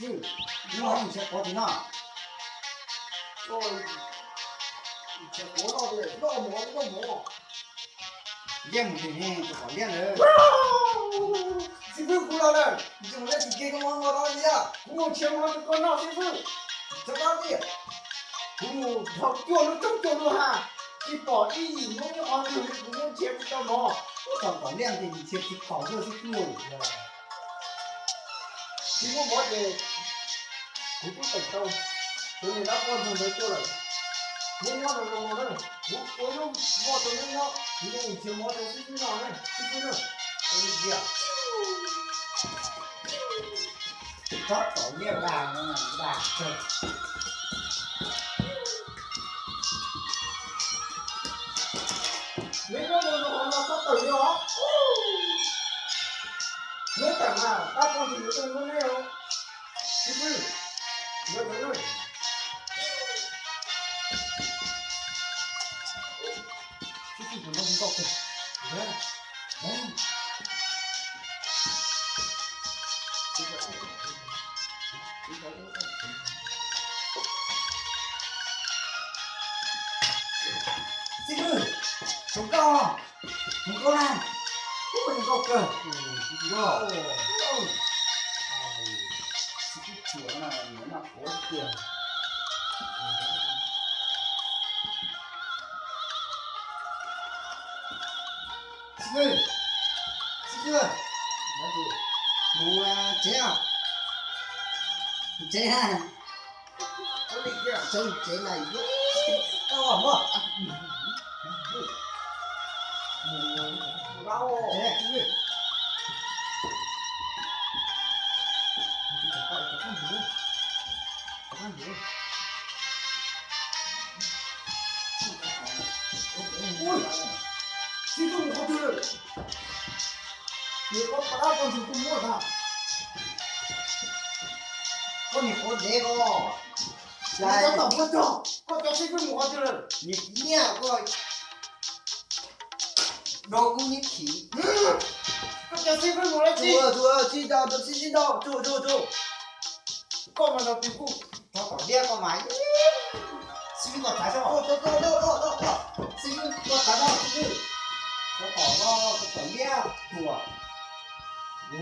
是，我还以前搞的呢。哦，以前国闹的闹。练不对呢，不好练了。媳妇过来了，你怎么在几个王八蛋呀？我前面这个闹媳妇，怎么的？我他掉了真掉了哈！一搞一弄的好像我前不到毛，我早搞练的，以前去考试是过的。结果我的，我不等到，等你那观众都过来了。我要的，我用我怎么样？你用以前我的是哪呢？是呢，我跟你讲。早早练吧，我们是吧？每个人都好像他等了，没等啊，大光是有等没有？是不是？没等呢。就是怎么能搞的？这个手高啊，很高呢，不能高个，不知道。这个脚呢，你那好点。这个，我这样，手这来一个，高么？然后，其实我觉得，你把大光是不摸它，你好这个，来，我找，我找媳妇我觉得，你两个，老公你提，我找媳妇我来去，知道，走，干嘛呢？屁股，他搞两个嘛，媳妇我抬上，走，媳妇我抬上，我搞两个，哦。